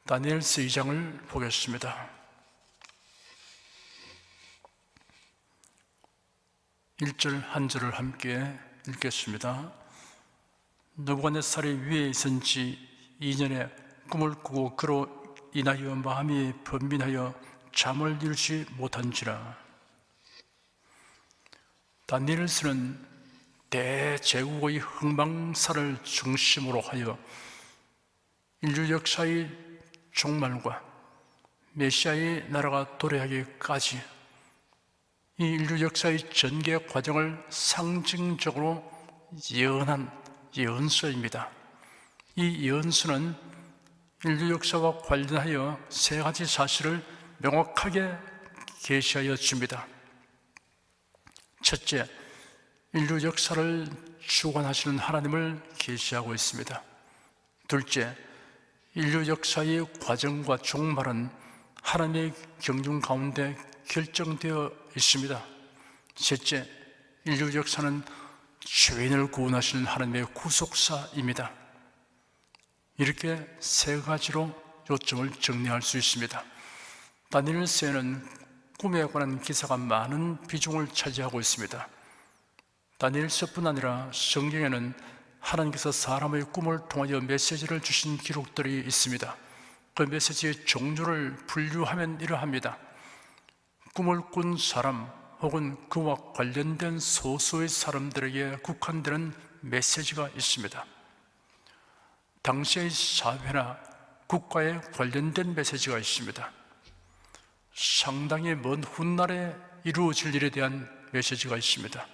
다니엘서 2장을 보겠습니다. 1절 한 절을 함께 읽겠습니다. 느부갓네살이 위에 있은 지 2년에 꿈을 꾸고 그로 인하여 마음이 번민하여 잠을 이루지 못한지라. 다니엘서는 대제국의 흥망사를 중심으로 하여 인류 역사의 종말과 메시아의 나라가 도래하기까지 이 인류 역사의 전개 과정을 상징적으로 예언한 예언서입니다. 이 예언서는 인류 역사와 관련하여 세 가지 사실을 명확하게 계시하여 줍니다. 첫째, 인류 역사를 주관하시는 하나님을 계시하고 있습니다. 둘째, 인류 역사의 과정과 종말은 하나님의 경륜 가운데 결정되어 있습니다. 셋째, 인류 역사는 죄인을 구원하시는 하나님의 구속사입니다. 이렇게 세 가지로 요점을 정리할 수 있습니다. 다니엘서에는 꿈에 관한 기사가 많은 비중을 차지하고 있습니다. 다니엘서뿐 아니라 성경에는 하나님께서 사람의 꿈을 통하여 메시지를 주신 기록들이 있습니다. 그 메시지의 종류를 분류하면 이러합니다. 꿈을 꾼 사람 혹은 그와 관련된 소수의 사람들에게 국한되는 메시지가 있습니다. 당시의 사회나 국가에 관련된 메시지가 있습니다. 상당히 먼 훗날에 이루어질 일에 대한 메시지가 있습니다.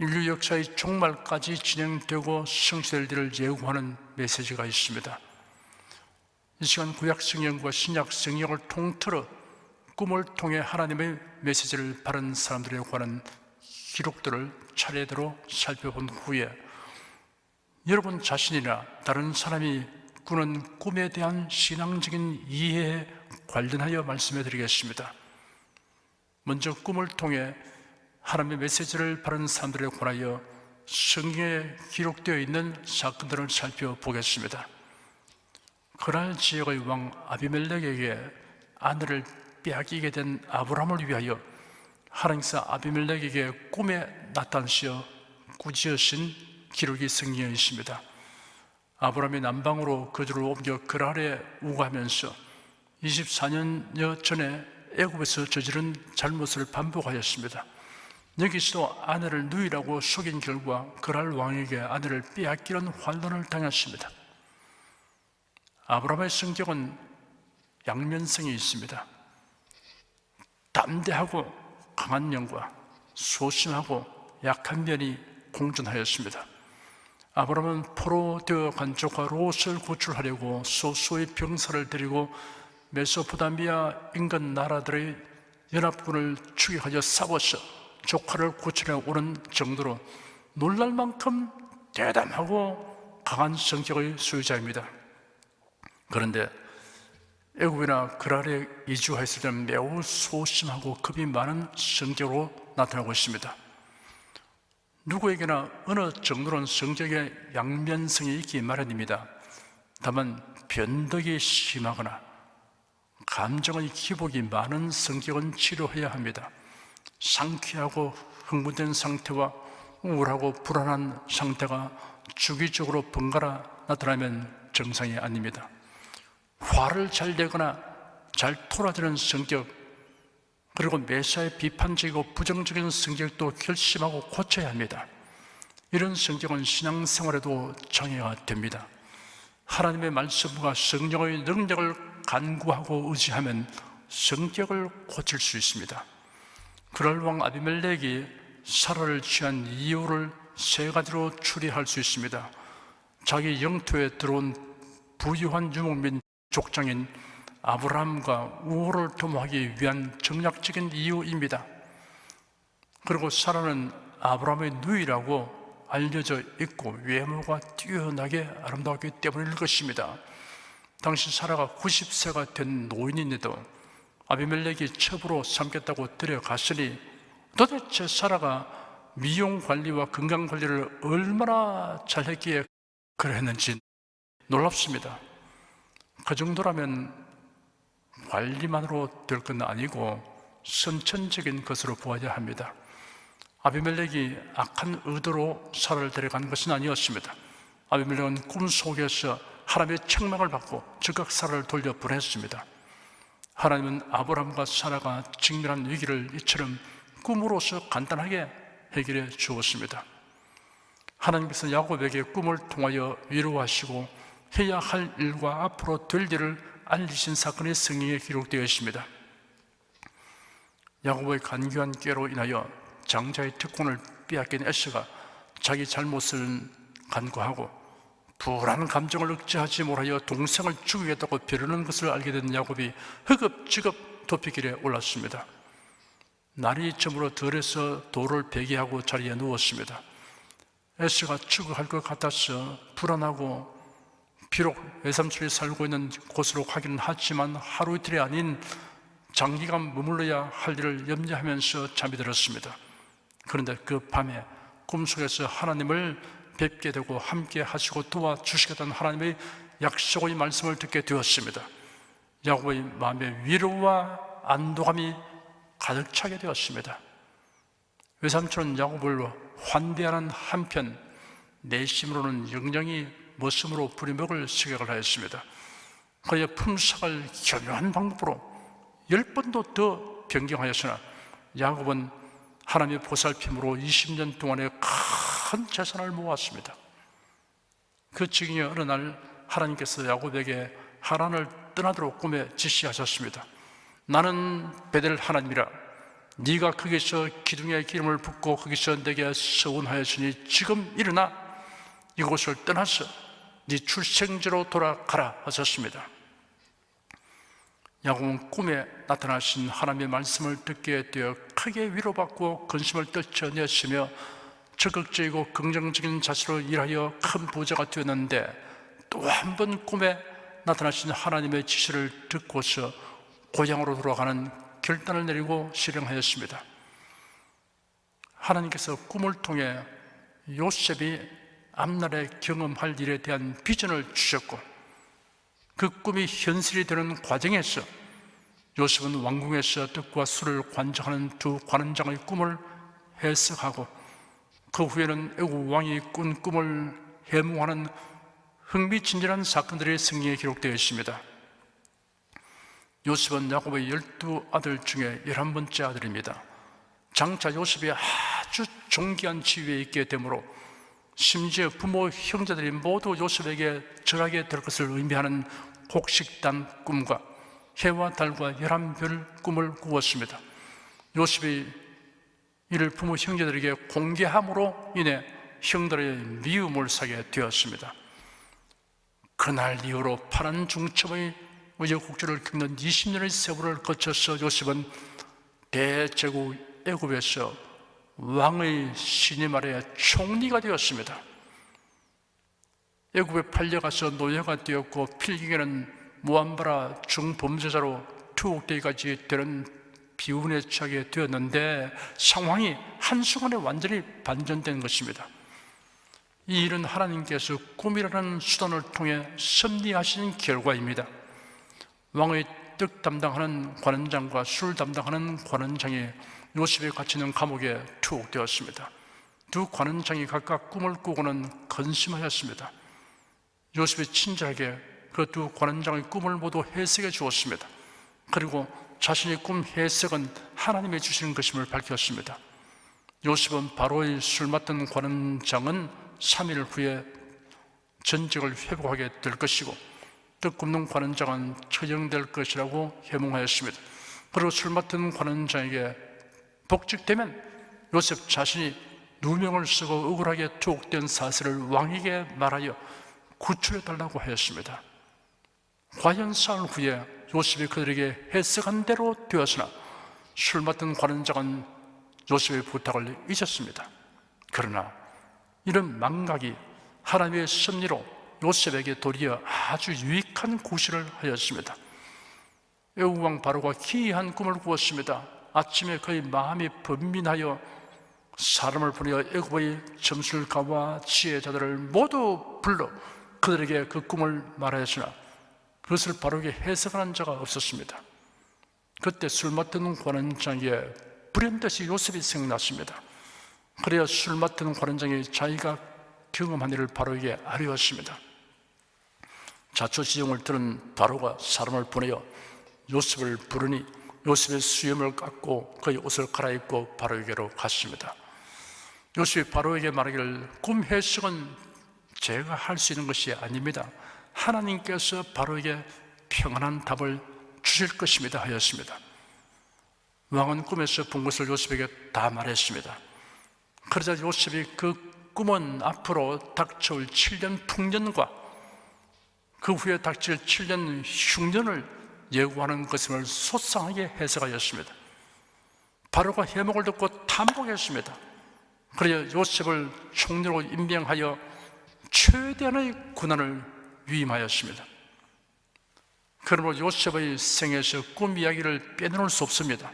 인류 역사의 종말까지 진행되고 성취될 일을 예고하는 메시지가 있습니다. 이 시간 구약 성경과 신약 성경을 통틀어 꿈을 통해 하나님의 메시지를 바른 사람들에 관한 기록들을 차례대로 살펴본 후에 여러분 자신이나 다른 사람이 꾸는 꿈에 대한 신앙적인 이해에 관련하여 말씀해 드리겠습니다. 먼저 꿈을 통해 하나님의 메시지를 바른 사람들에 관하여 성경에 기록되어 있는 사건들을 살펴보겠습니다. 그날 지역의 왕 아비멜렉에게 아내를 빼앗기게 된 아브라함을 위하여 하나님께서 아비멜렉에게 꿈에 나타나시어 꾸짖으신 기록이 성경에 있습니다. 아브라함이 남방으로 거주를 옮겨 그랄에 우거하면서 24년여 전에 애굽에서 저지른 잘못을 반복하였습니다. 여기서도 아내를 누이라고 속인 결과 그랄 왕에게 아내를 빼앗기는 환난을 당했습니다. 아브라함의 성격은 양면성이 있습니다. 담대하고 강한 면과 소심하고 약한 면이 공존하였습니다. 아브라함은 포로 되어간 조카 롯을 구출하려고 소수의 병사를 데리고 메소포타미아 인근 나라들의 연합군을 추격하여 싸워서 조카를 구출해 오는 정도로 놀랄 만큼 대담하고 강한 성격의 소유자입니다. 그런데 애굽이나 그랄에 이주했을 때는 매우 소심하고 겁이 많은 성격으로 나타나고 있습니다. 누구에게나 어느 정도는 성격의 양면성이 있기 마련입니다. 다만 변덕이 심하거나 감정의 기복이 많은 성격은 치료해야 합니다. 상쾌하고 흥분된 상태와 우울하고 불안한 상태가 주기적으로 번갈아 나타나면 정상이 아닙니다. 화를 잘 내거나 잘 토라지는 성격, 그리고 매사에 비판적이고 부정적인 성격도 결심하고 고쳐야 합니다. 이런 성격은 신앙생활에도 장애가 됩니다. 하나님의 말씀과 성령의 능력을 간구하고 의지하면 성격을 고칠 수 있습니다. 그럴 왕 아비멜렉이 사라를 취한 이유를 세 가지로 추리할 수 있습니다. 자기 영토에 들어온 부유한 유목민 족장인 아브라함과 우호를 도모하기 위한 정략적인 이유입니다. 그리고 사라는 아브라함의 누이라고 알려져 있고 외모가 뛰어나게 아름다웠기 때문일 것입니다. 당시 사라가 90세가 된 노인인데도 아비멜렉이 첩으로 삼겠다고 데려갔으니 도대체 사라가 미용 관리와 건강 관리를 얼마나 잘했기에 그랬는지 놀랍습니다. 그 정도라면 관리만으로 될 건 아니고 선천적인 것으로 보아야 합니다. 아비멜렉이 악한 의도로 사라를 데려간 것은 아니었습니다. 아비멜렉은 꿈속에서 하나님의 책망을 받고 즉각 사라를 돌려 보냈습니다. 하나님은 아브라함과 사라가 직면한 위기를 이처럼 꿈으로서 간단하게 해결해 주었습니다. 하나님께서 야곱에게 꿈을 통하여 위로하시고 해야 할 일과 앞으로 될 일을 알리신 사건의 성경에 기록되어 있습니다. 야곱의 간교한 꾀로 인하여 장자의 특권을 빼앗긴 에서가 자기 잘못을 간과하고 불안한 감정을 억제하지 못하여 동생을 죽이겠다고 벼르는 것을 알게 된 야곱이 허겁지겁 도피길에 올랐습니다. 날이 저물어 들에서 돌을 베개하고 자리에 누웠습니다. 에서가 추격할 것 같아서 불안하고 비록 외삼촌이 살고 있는 곳으로 가기는 하지만 하루 이틀이 아닌 장기간 머물러야 할 일을 염려하면서 잠이 들었습니다. 그런데 그 밤에 꿈속에서 하나님을 뵙게 되고 함께 하시고 도와주시겠다는 하나님의 약속의 말씀을 듣게 되었습니다. 야곱의 마음에 위로와 안도감이 가득 차게 되었습니다. 외삼촌은 야곱을 환대하는 한편 내심으로는 영영이 머슴으로 부리먹을 생각을 하였습니다. 그의 품삯을 교묘한 방법으로 10번도 더 변경하였으나 야곱은 하나님의 보살핌으로 20년 동안의 큰 재산을 모았습니다. 그 즈음에 어느 날 하나님께서 야곱에게 하란을 떠나도록 꿈에 지시하셨습니다. 나는 베델 하나님이라 네가 거기서 기둥에 기름을 붓고 거기서 내게 서원하였으니 지금 일어나 이곳을 떠나서 네 출생지로 돌아가라 하셨습니다. 야곱은 꿈에 나타나신 하나님의 말씀을 듣게 되어 크게 위로받고 근심을 떨쳐냈으며 적극적이고 긍정적인 자세로 일하여 큰 부자가 되었는데 또 한 번 꿈에 나타나신 하나님의 지시를 듣고서 고향으로 돌아가는 결단을 내리고 실행하였습니다. 하나님께서 꿈을 통해 요셉이 앞날에 경험할 일에 대한 비전을 주셨고 그 꿈이 현실이 되는 과정에서 요셉은 왕궁에서 떡과 술을 관장하는 두 관원장의 꿈을 해석하고 그 후에는 애국 왕이 꾼 꿈을 해몽하는 흥미진진한 사건들이 성경에 기록되어 있습니다. 요셉은 야곱의 12아들 중에 11번째 아들입니다. 장차 요셉이 아주 존귀한 지위에 있게 되므로 심지어 부모 형제들이 모두 요셉에게 절하게 될 것을 의미하는 곡식단 꿈과 해와 달과 11별 꿈을 꾸었습니다. 요셉이 이를 부모 형제들에게 공개함으로 인해 형들의 미움을 사게 되었습니다. 그날 이후로 파란 중첩의 우여곡절을 겪는 20년의 세월을 거쳐서 요셉은 대제국 애굽에서 왕의 신임 아래 총리가 되었습니다. 애굽에 팔려가서 노예가 되었고 필경에는 무함바라 중범죄자로 투옥되기까지 되는 비운에 처하게 되었는데 상황이 한순간에 완전히 반전된 것입니다. 이 일은 하나님께서 꿈이라는 수단을 통해 섭리하신 결과입니다. 왕의 떡 담당하는 관원장과 술 담당하는 관원장이 요셉에 갇히는 감옥에 투옥되었습니다. 두 관원장이 각각 꿈을 꾸고는 근심하였습니다. 요셉이 친절하게 그 두 관원장의 꿈을 모두 해석해 주었습니다. 그리고 자신의 꿈 해석은 하나님이 주시는 것임을 밝혔습니다. 요셉은 바로의 술 맡은 관원장은 3일 후에 전직을 회복하게 될 것이고 떡 굽는 관원장은 처형될 것이라고 해몽하였습니다. 그리고 술 맡은 관원장에게 복직되면 요셉 자신이 누명을 쓰고 억울하게 투옥된 사실을 왕에게 말하여 구출해달라고 하였습니다. 과연 사흘 후에 요셉이 그들에게 해석한 대로 되었으나 술 맡은 관원장은 요셉의 부탁을 잊었습니다. 그러나 이런 망각이 하나님의 섭리로 요셉에게 도리어 아주 유익한 구실을 하였습니다. 애국왕 바로가 기이한 꿈을 꾸었습니다. 아침에 그의 마음이 번민하여 사람을 보내어 애굽의 점술가와 지혜자들을 모두 불러 그들에게 그 꿈을 말하였으나 그것을 바르게 해석하는 자가 없었습니다. 그때 술 맡은 관원장에 불현듯이 요셉이 생각났습니다. 그래야 술 맡은 관원장이 자기가 경험한 일을 바로에게 알려왔습니다. 자초지종을 들은 바로가 사람을 보내어 요셉을 부르니 요셉의 수염을 깎고 그의 옷을 갈아입고 바로에게로 갔습니다. 요셉이 바로에게 말하기를 꿈 해석은 제가 할 수 있는 것이 아닙니다. 하나님께서 바로에게 평안한 답을 주실 것입니다 하였습니다. 왕은 꿈에서 본 것을 요셉에게 다 말했습니다. 그러자 요셉이 그 꿈은 앞으로 닥쳐올 7년 풍년과 그 후에 닥칠 7년 흉년을 예고하는 것임을 소상하게 해석하였습니다. 바로가 해몽을 듣고 탐복했습니다. 그래야 요셉을 총리로 임명하여 최대한의 고난을 위임하였습니다. 그러므로 요셉의 생에서 꿈 이야기를 빼놓을 수 없습니다.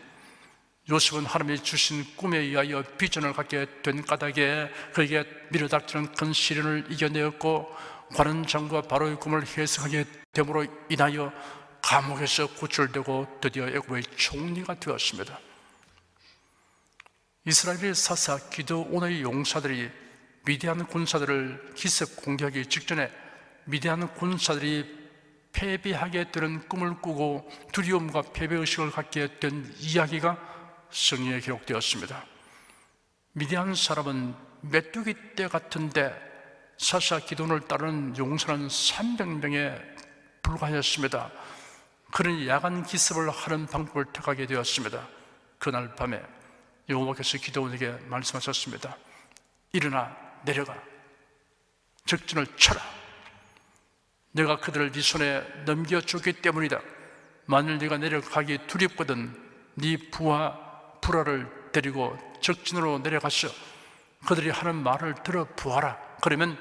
요셉은 하나님이 주신 꿈에 의하여 비전을 갖게 된 까닭에 그에게 밀어닥치는 큰 시련을 이겨내었고 관원장과 바로의 꿈을 해석하게 됨으로 인하여 감옥에서 구출되고 드디어 애굽의 총리가 되었습니다. 이스라엘의 사사 기드온의 용사들이 미디안 군사들을 기습 공격하기 직전에 미디안 군사들이 패배하게 되는 꿈을 꾸고 두려움과 패배의식을 갖게 된 이야기가 성경에 기록되었습니다. 미디안 사람은 메뚜기 떼 같은데 사사 기드온을 따르는 용사는 300명에 불과하였습니다. 그는 야간 기습을 하는 방법을 택하게 되었습니다. 그날 밤에 여호와께서 기드온에게 말씀하셨습니다. 일어나 내려가 적진을 쳐라. 내가 그들을 네 손에 넘겨주기 때문이다. 만일 네가 내려가기 두렵거든 네 부하 불화를 데리고 적진으로 내려가서 그들이 하는 말을 들어 보아라. 그러면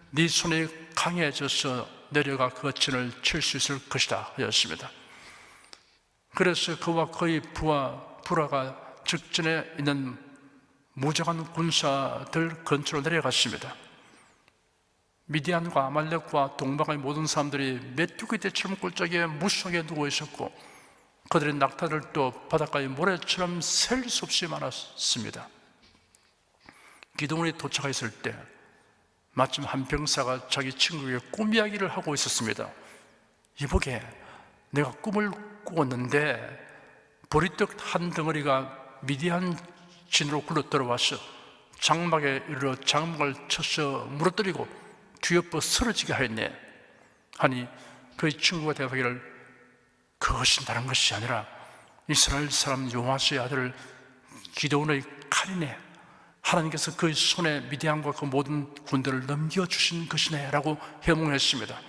네 손이 강해져서 내려가 그 진을 칠 수 있을 것이다 하였습니다. 그래서 그와 그의 부하 불화가 적진에 있는 무장한 군사들 근처로 내려갔습니다. 미디안과 아말렉과 동방의 모든 사람들이 메뚜기 떼처럼 꼴짝에 무성하게 누워 있었고 그들의 낙타들도 바닷가의 모래처럼 셀 수 없이 많았습니다. 기드온이 도착했을 때 마침 한 병사가 자기 친구에게 꿈 이야기를 하고 있었습니다. 이보게, 내가 꿈을 꾸었는데 보리떡 한 덩어리가 미디안 진으로 굴러 들어와서 장막에 이르러 장막을 쳐서 무너뜨리고 뒤엎어 쓰러지게 하였네 하니 그의 친구가 대답하기를 그것이 다른 것이 아니라 이스라엘 사람 요아스의 아들 기드온의 칼이네. 하나님께서 그의 손에 미디안과 그 모든 군대를 넘겨주신 것이네 라고 해몽했습니다.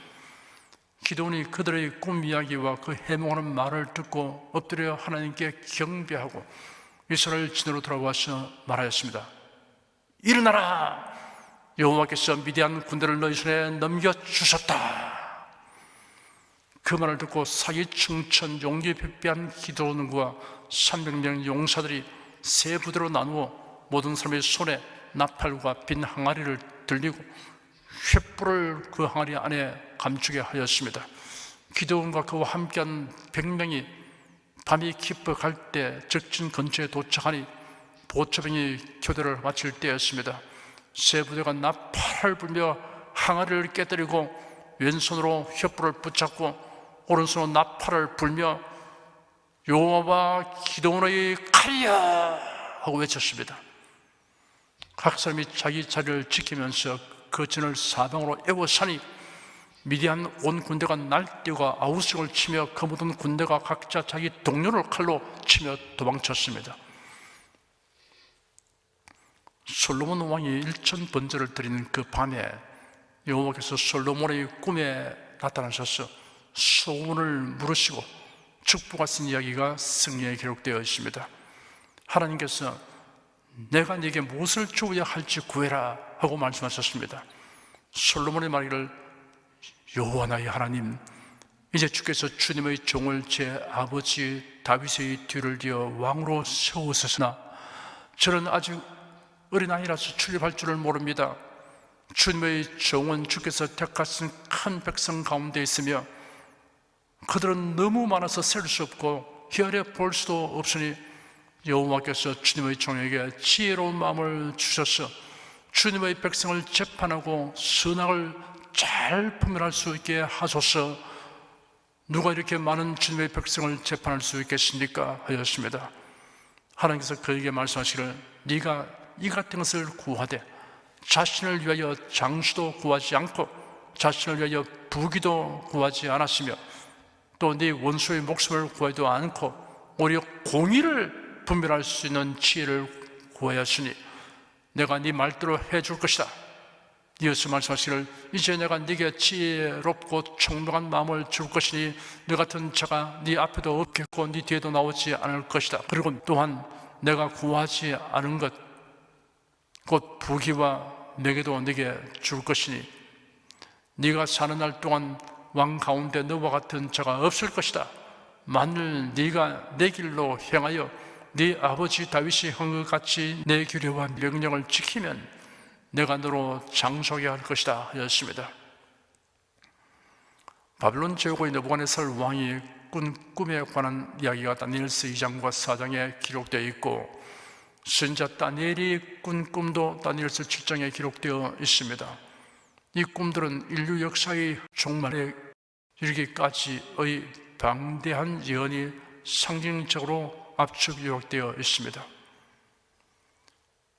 기드온이 그들의 꿈 이야기와 그 해몽하는 말을 듣고 엎드려 하나님께 경배하고 이스라엘 진으로 돌아와서 말하였습니다. 일어나라! 여호와께서 미디안 군대를 너희 손에 넘겨주셨다. 그 말을 듣고 사기충천 용기 백배한 기드온과 300명 용사들이 세 부대로 나누어 모든 사람의 손에 나팔과 빈 항아리를 들리고 횃불을 그 항아리 안에 감추게 하였습니다. 기드온과 그와 함께한 100명이 밤이 깊어갈 때 적진 근처에 도착하니 보초병이 교대를 마칠 때였습니다. 세 부대가 나팔을 불며 항아리를 깨뜨리고 왼손으로 횃불을 붙잡고 오른손으로 나팔을 불며 여호와와 기드온의 칼이야 하고 외쳤습니다. 각 사람이 자기 자리를 지키면서 그 진을 사방으로 에워싸니 미디안 온 군대가 날뛰고 아우성을 치며 그 모든 군대가 각자 자기 동료를 칼로 치며 도망쳤습니다. 솔로몬 왕이 1000번제를 드리는 그 밤에 여호와께서 솔로몬의 꿈에 나타나셔서 소원을 물으시고 축복하신 이야기가 성경에 기록되어 있습니다. 하나님께서 내가 네게 무엇을 주어야 할지 구해라 하고 말씀하셨습니다. 솔로몬의 말이를 여호와 나의 하나님, 이제 주께서 주님의 종을 제 아버지 다윗의 뒤를 이어 왕으로 세우셨으나 저는 아직 어린아이라서 출입할 줄을 모릅니다. 주님의 종은 주께서 택하신 큰 백성 가운데 있으며 그들은 너무 많아서 셀 수 없고 헤아려 볼 수도 없으니 여호와께서 주님의 종에게 지혜로운 마음을 주셔서 주님의 백성을 재판하고 선악을 잘 분별할 수 있게 하소서. 누가 이렇게 많은 주님의 백성을 재판할 수 있겠습니까? 하였습니다. 하나님께서 그에게 말씀하시기를 네가 이 같은 것을 구하되 자신을 위하여 장수도 구하지 않고 자신을 위하여 부귀도 구하지 않았으며 또 네 원수의 목숨을 구하지도 않고 오히려 공의를 분별할 수 있는 지혜를 구하였으니 내가 네 말대로 해줄 것이다. 이어서 말씀하시기를 이제 내가 네게 지혜롭고 총명한 마음을 줄 것이니 너 같은 자가 네 앞에도 없겠고 네 뒤에도 나오지 않을 것이다. 그리고 또한 내가 구하지 않은 것 곧 부귀와 명예도 네게 줄 것이니 네가 사는 날 동안 왕 가운데 너와 같은 자가 없을 것이다. 만일 네가 내 길로 행하여 네 아버지 다윗이 한 것 같이 내 규례와 명령을 지키면 내가 너로 장수하게 할 것이다 하였습니다. 바벨론 제국의 느부갓네살 왕이 꾼 꿈에 관한 이야기가 다니엘서 2장과 4장에 기록되어 있고 선지자 다니엘이 꾼 꿈도 다니엘서 7장에 기록되어 있습니다. 이 꿈들은 인류 역사의 종말에 이르기까지의 방대한 예언이 상징적으로 압축 요약되어 있습니다.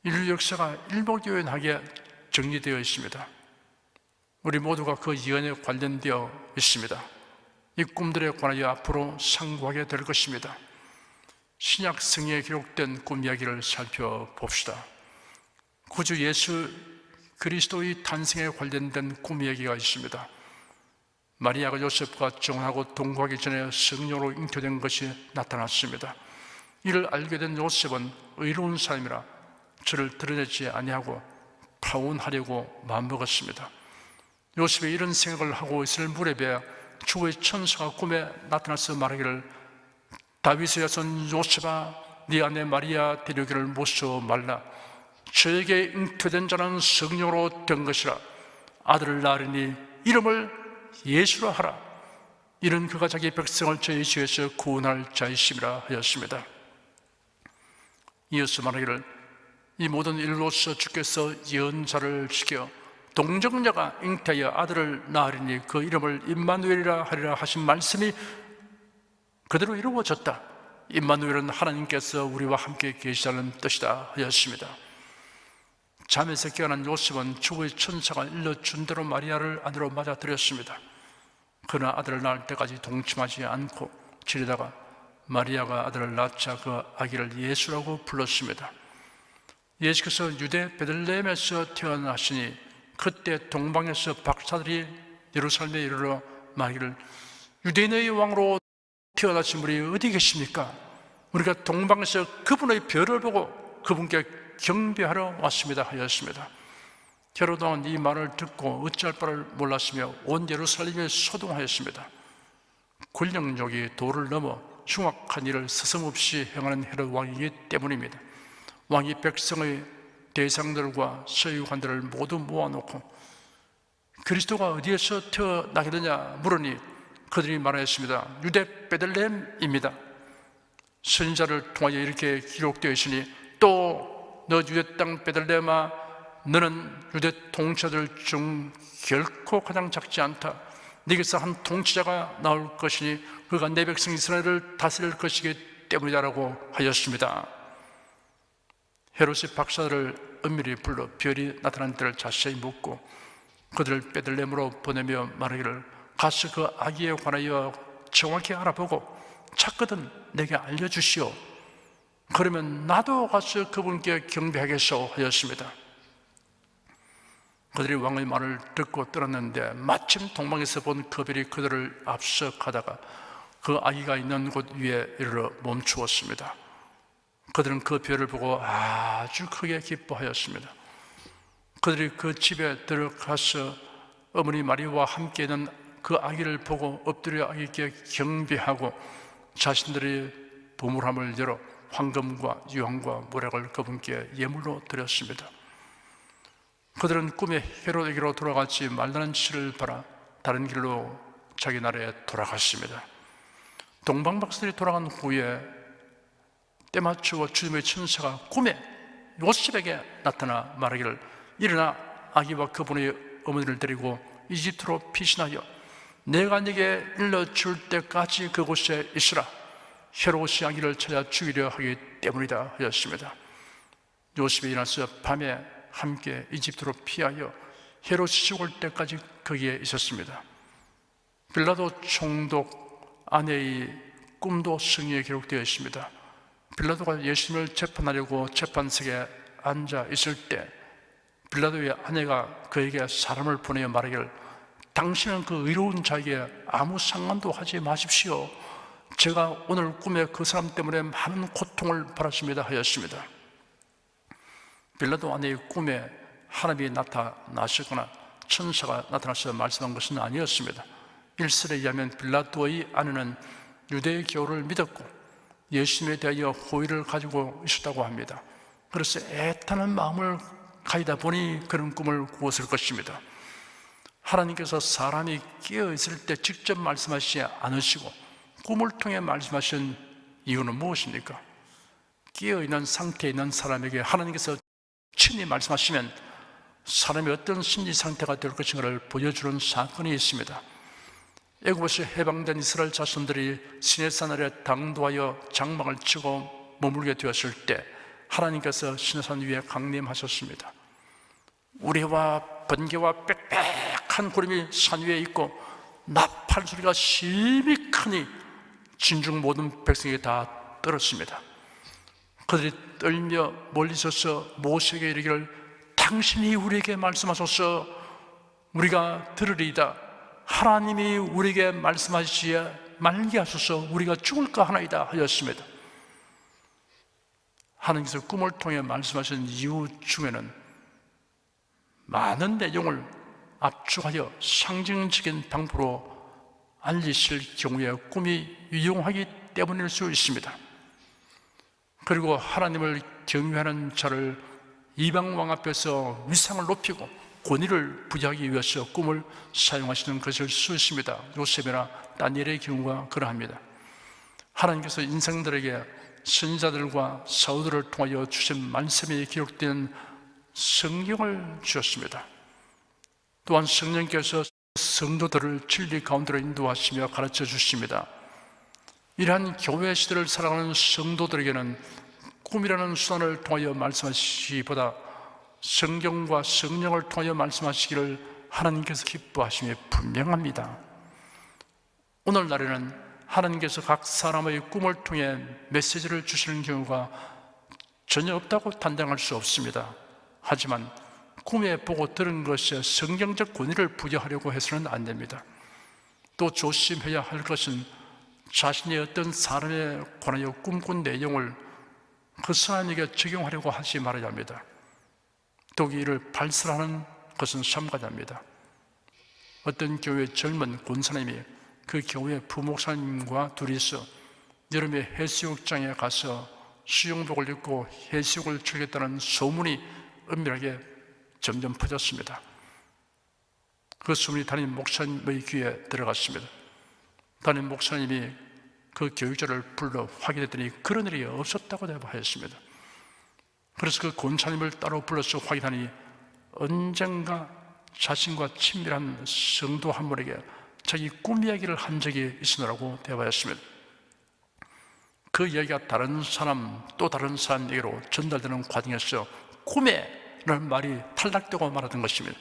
인류 역사가 일목요연하게 정리되어 있습니다. 우리 모두가 그 예언에 관련되어 있습니다. 이 꿈들에 관하여 앞으로 상고하게 될 것입니다. 신약 성경에 기록된 꿈 이야기를 살펴봅시다. 구주 예수 그리스도의 탄생에 관련된 꿈 이야기가 있습니다. 마리아가 요셉과 정하고 동거하기 전에 성령으로 잉태된 것이 나타났습니다. 이를 알게 된 요셉은 의로운 사람이라 저를 드러내지 아니하고 파혼하려고 마음먹었습니다. 요셉이 이런 생각을 하고 있을 무렵에 주의 천사가 꿈에 나타나서 말하기를 다윗의 자손 요셉아 네 아내 마리아 데려오기를 모셔 말라. 저에게 잉태된 자는 성령으로 된 것이라. 아들을 낳으리니 이름을 예수라 하라. 이는 그가 자기 백성을 죄의 지에서 구원할 자이심이라 하였습니다. 이어서 말하기를 이 모든 일로서 주께서 예언자를 시켜 동정녀가 잉태하여 아들을 낳으리니 그 이름을 임마누엘이라 하리라 하신 말씀이 그대로 이루어졌다. 임마누엘은 하나님께서 우리와 함께 계시다는 뜻이다 하였습니다. 잠에서 깨어난 요셉은 주의 천사가 일러준 대로 마리아를 아내로 맞아들였습니다. 그러나 아들을 낳을 때까지 동침하지 않고 지내다가 마리아가 아들을 낳자 그 아기를 예수라고 불렀습니다. 예수께서 유대 베들레헴에서 태어나시니 그때 동방에서 박사들이 예루살렘에 이르러 말하기를 유대인의 왕으로 태어나신 분이 어디 계십니까? 우리가 동방에서 그분의 별을 보고 그분께 경배하러 왔습니다 하였습니다. 헤롯 왕은 이 말을 듣고 어찌할 바를 몰랐으며 온 예루살렘에 소동하였습니다. 권력욕이 도를 넘어 흉악한 일을 서슴없이 행하는 헤롯 왕이기 때문입니다. 왕이 백성의 대상들과 서유관들을 모두 모아놓고 그리스도가 어디에서 태어나게 되냐 물으니 그들이 말하였습니다. 유대 베들레헴입니다. 선지자를 통하여 이렇게 기록되어 있으니 또 너 유대 땅 베들레헴아 너는 유대 통치자들 중 결코 가장 작지 않다. 네게서 한 통치자가 나올 것이니 그가 내 백성 이스라엘을 다스릴 것이기 때문이다라고 하였습니다. 헤롯이 박사들을 은밀히 불러 별이 나타난 때를 자세히 묻고 그들을 베들레헴으로 보내며 말하기를 가서 그 아기에 관하여 정확히 알아보고 찾거든 내게 알려주시오. 그러면 나도 가서 그분께 경배하겠소 하였습니다. 그들이 왕의 말을 듣고 떠났는데 마침 동방에서 본 그 별이 그들을 앞서 가다가 그 아기가 있는 곳 위에 이르러 멈추었습니다. 그들은 그 별을 보고 아주 크게 기뻐하였습니다. 그들이 그 집에 들어가서 어머니 마리아와 함께 있는 그 아기를 보고 엎드려 아기께 경배하고 자신들의 보물함을 열어 황금과 유황과 모략을 그분께 예물로 드렸습니다. 그들은 꿈에 헤롯에게로 돌아갔지 말라는 치를 바라 다른 길로 자기 나라에 돌아갔습니다. 동방박사들이 돌아간 후에 때맞추어 주님의 천사가 꿈에 요셉에게 나타나 말하기를 일어나 아기와 그분의 어머니를 데리고 이집트로 피신하여 내가 네게 일러줄 때까지 그곳에 있으라. 헤롯이 아기를 찾아 죽이려 하기 때문이다 하였습니다. 요셉이 일어나서 밤에 함께 이집트로 피하여 헤롯이 죽을 때까지 거기에 있었습니다. 빌라도 총독 아내의 꿈도 성경에 기록되어 있습니다. 빌라도가 예수님을 재판하려고 재판석에 앉아 있을 때 빌라도의 아내가 그에게 사람을 보내어 말하기를 당신은 그 의로운 자에게 아무 상관도 하지 마십시오. 제가 오늘 꿈에 그 사람 때문에 많은 고통을 받았습니다 하였습니다. 빌라도 아내의 꿈에 하나님이 나타나시거나 천사가 나타나서 말씀한 것은 아니었습니다. 일설에 의하면 빌라도의 아내는 유대교를 믿었고 예수님에 대하여 호의를 가지고 있었다고 합니다. 그래서 애타는 마음을 가지다 보니 그런 꿈을 꾸었을 것입니다. 하나님께서 사람이 깨어있을 때 직접 말씀하시지 않으시고 꿈을 통해 말씀하신 이유는 무엇입니까? 깨어있는 상태에 있는 사람에게 하나님께서 친히 말씀하시면 사람이 어떤 심리 상태가 될 것인가를 보여주는 사건이 있습니다. 애굽에서 해방된 이스라엘 자손들이 시내산 아래 당도하여 장막을 치고 머물게 되었을 때 하나님께서 시내산 위에 강림하셨습니다. 우레와 번개와 빽빽한 구름이 산 위에 있고 나팔 소리가 심히 크니 진중 모든 백성이 다 떨었습니다. 그들이 떨며 멀리 서서 모세에게 이르기를 당신이 우리에게 말씀하소서 우리가 들으리이다. 하나님이 우리에게 말씀하시지 말게 하소서 우리가 죽을까 하나이다 하였습니다. 하나님께서 꿈을 통해 말씀하신 이유 중에는 많은 내용을 압축하여 상징적인 방법으로 알리실 경우에 꿈이 유용하기 때문일 수 있습니다. 그리고 하나님을 경외하는 자를 이방 왕 앞에서 위상을 높이고 권위를 부여하기 위해서 꿈을 사용하시는 것일 수 있습니다. 요셉이나 다니엘의 경우가 그러합니다. 하나님께서 인생들에게 선지자들과 사도들을 통하여 주신 말씀이 기록된 성경을 주셨습니다. 또한 성령께서 성도들을 진리 가운데로 인도하시며 가르쳐 주십니다. 이러한 교회 시대를 살아가는 성도들에게는 꿈이라는 수단을 통하여 말씀하시기보다 성경과 성령을 통하여 말씀하시기를 하나님께서 기뻐하심이 분명합니다. 오늘날에는 하나님께서 각 사람의 꿈을 통해 메시지를 주시는 경우가 전혀 없다고 단정할 수 없습니다. 하지만 꿈에 보고 들은 것에 성경적 권위를 부여하려고 해서는 안 됩니다. 또 조심해야 할 것은 자신이 어떤 사람에 관하여 꿈꾼 내용을 그 사람에게 적용하려고 하지 말아야 합니다. 독이 이를 발설하는 것은 삼가자입니다. 어떤 교회 젊은 권사님이 그 교회 부목사님과 둘이서 여름에 해수욕장에 가서 수영복을 입고 해수욕을 즐겼다는 소문이 은밀하게 점점 퍼졌습니다. 그 소문이 담임 목사님의 귀에 들어갔습니다. 담임 목사님이 그 교육자를 불러 확인했더니 그런 일이 없었다고 대답하였습니다. 그래서 그 권사님을 따로 불러서 확인하니 언젠가 자신과 친밀한 성도 한 분에게 자기 꿈 이야기를 한 적이 있으라고 대답하였습니다. 그 이야기가 다른 사람 또 다른 사람에게로 전달되는 과정에서 꿈에 라는 말이 탈락되고 말았던 것입니다.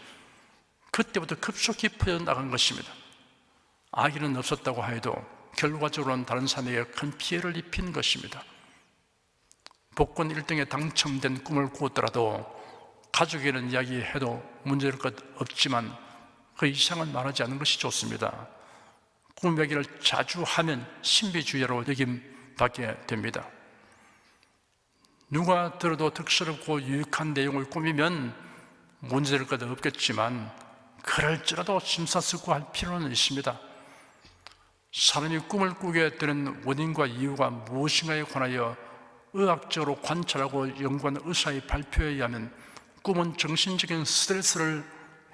그때부터 급속히 퍼져나간 것입니다. 아기는 없었다고 해도 결과적으로는 다른 사람에게 큰 피해를 입힌 것입니다. 복권 1등에 당첨된 꿈을 꾸었더라도 가족에게는 이야기해도 문제될 것 없지만 그 이상은 말하지 않는 것이 좋습니다. 꿈 이야기를 자주 하면 신비주의자로 여김받게 됩니다. 누가 들어도 특스럽고 유익한 내용을 꾸미면 문제될 것 없겠지만 그럴지라도 심사숙고할 필요는 있습니다. 사람이 꿈을 꾸게 되는 원인과 이유가 무엇인가에 관하여 의학적으로 관찰하고 연구한 의사의 발표에 의하면 꿈은 정신적인 스트레스를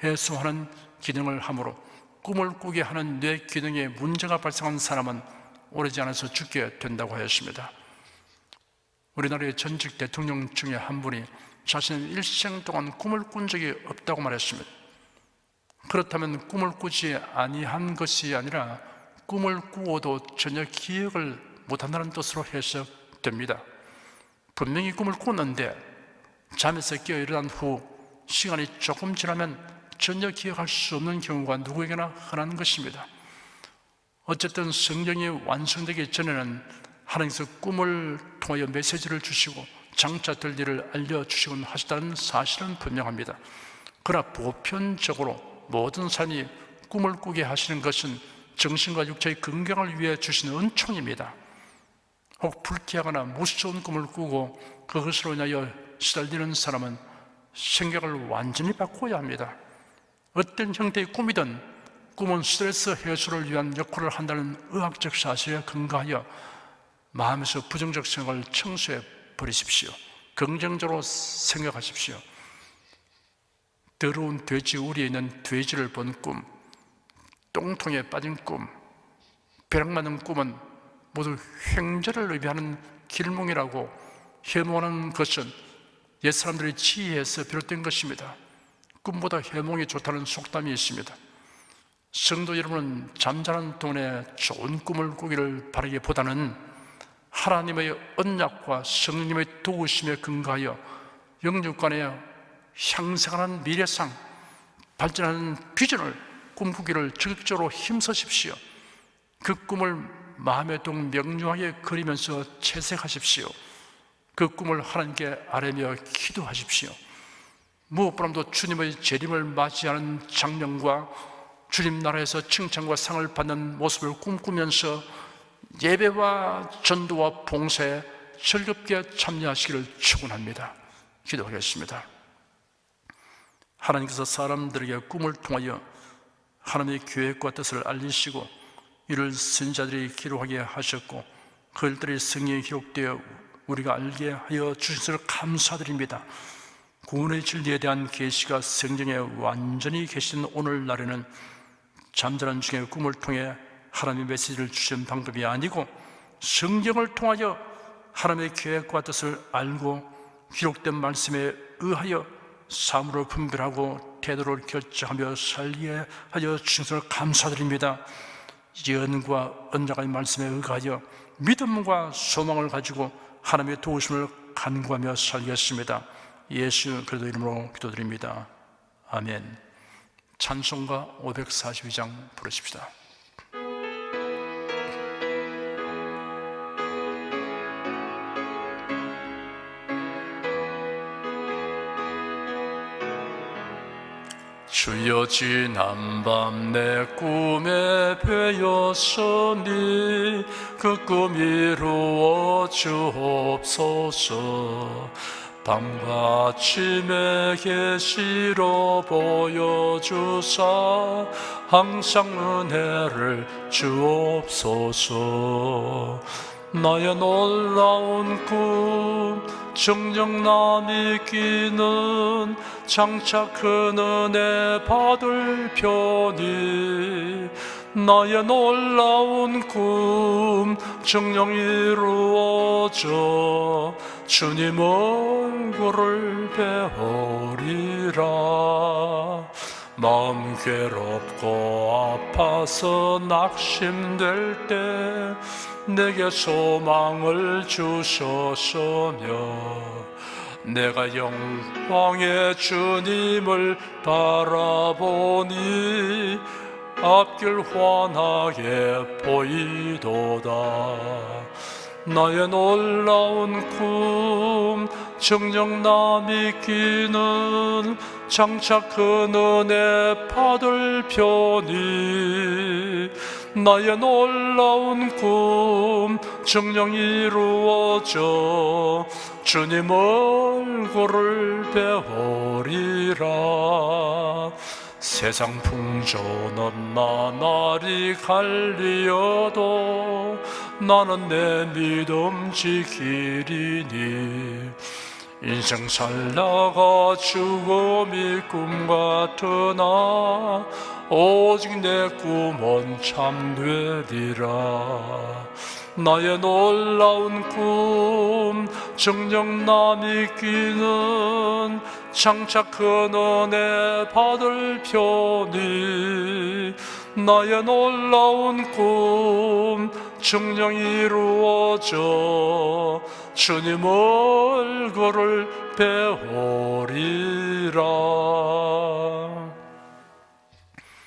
해소하는 기능을 하므로 꿈을 꾸게 하는 뇌 기능에 문제가 발생한 사람은 오래지 않아서 죽게 된다고 하였습니다. 우리나라의 전직 대통령 중에 한 분이 자신의 일생 동안 꿈을 꾼 적이 없다고 말했습니다. 그렇다면 꿈을 꾸지 아니한 것이 아니라 꿈을 꾸어도 전혀 기억을 못한다는 뜻으로 해석됩니다. 분명히 꿈을 꿨는데 잠에서 깨어 일어난 후 시간이 조금 지나면 전혀 기억할 수 없는 경우가 누구에게나 흔한 것입니다. 어쨌든 성경이 완성되기 전에는 하나님께서 꿈을 통하여 메시지를 주시고 장차 될 일을 알려주시곤 하셨다는 사실은 분명합니다. 그러나 보편적으로 모든 사람이 꿈을 꾸게 하시는 것은 정신과 육체의 건강을 위해 주시는 은총입니다. 혹 불쾌하거나 무서운 꿈을 꾸고 그것으로 인하여 시달리는 사람은 생각을 완전히 바꿔야 합니다. 어떤 형태의 꿈이든 꿈은 스트레스 해소를 위한 역할을 한다는 의학적 사실에 근거하여 마음에서 부정적 생각을 청소해 버리십시오. 긍정적으로 생각하십시오. 더러운 돼지 우리에 있는 돼지를 본 꿈, 똥통에 빠진 꿈, 벼락 맞는 꿈은 모두 횡재를 의미하는 길몽이라고 해몽하는 것은 옛사람들의 지혜에서 비롯된 것입니다. 꿈보다 해몽이 좋다는 속담이 있습니다. 성도 여러분은 잠자는 동안에 좋은 꿈을 꾸기를 바라기보다는 하나님의 언약과 성령님의 도우심에 근거하여 영육간에 향상하는 미래상, 발전하는 비전을 꿈꾸기를 적극적으로 힘쓰십시오. 그 꿈을 마음에 동 명료하게 그리면서 채색하십시오. 그 꿈을 하나님께 아뢰며 기도하십시오. 무엇보다도 주님의 재림을 맞이하는 장면과 주님 나라에서 칭찬과 상을 받는 모습을 꿈꾸면서 예배와 전도와 봉사에 즐겁게 참여하시기를 축원합니다. 기도하겠습니다. 하나님께서 사람들에게 꿈을 통하여 하나님의 계획과 뜻을 알리시고 이를 선지자들이 기록하게 하셨고 그 일들이 성경에 기록되어 우리가 알게 하여 주신 것을 감사드립니다. 구원의 진리에 대한 계시가 성경에 완전히 계신 오늘날에는 잠자는 중에 꿈을 통해 하나님의 메시지를 주신 방법이 아니고 성경을 통하여 하나님의 계획과 뜻을 알고 기록된 말씀에 의하여 삶으로 분별하고 태도를 결정하며 살게 하여 주신 것을 감사드립니다. 예언과 언약의 말씀에 의하여 믿음과 소망을 가지고 하나님의 도우심을 간구하며 살겠습니다. 예수 그리스도 이름으로 기도드립니다. 아멘. 찬송가 542장 부르십시다. 주여 지난 밤 내 꿈에 배었으니 그 꿈 이루어 주옵소서. 밤과 아침에 계시로 보여주사 항상 은혜를 주옵소서. 나의 놀라운 꿈 정녕 남이 끼는 장차 큰 은혜 받을 편이 나의 놀라운 꿈 정녕 이루어져 주님 얼굴을 배우리라. 마음 괴롭고 아파서 낙심될 때 내게 소망을 주셨으며 내가 영광의 주님을 바라보니 앞길 환하게 보이도다. 나의 놀라운 꿈 정녕 남이 끼는 장차 큰 은혜 받을 편이 나의 놀라운 꿈 정녕 이루어져 주님 얼굴을 배우리라. 세상 풍조는 나날이 갈리어도 나는 내 믿음 지키리니 인생 살다가 죽음이 꿈 같으나 오직 내 꿈은 참되리라. 나의 놀라운 꿈 정녕 남이 끼는 장차 큰 은혜 받을 편이. 나의 놀라운 꿈 정녕 이루어져 주님 얼굴을 배우리라.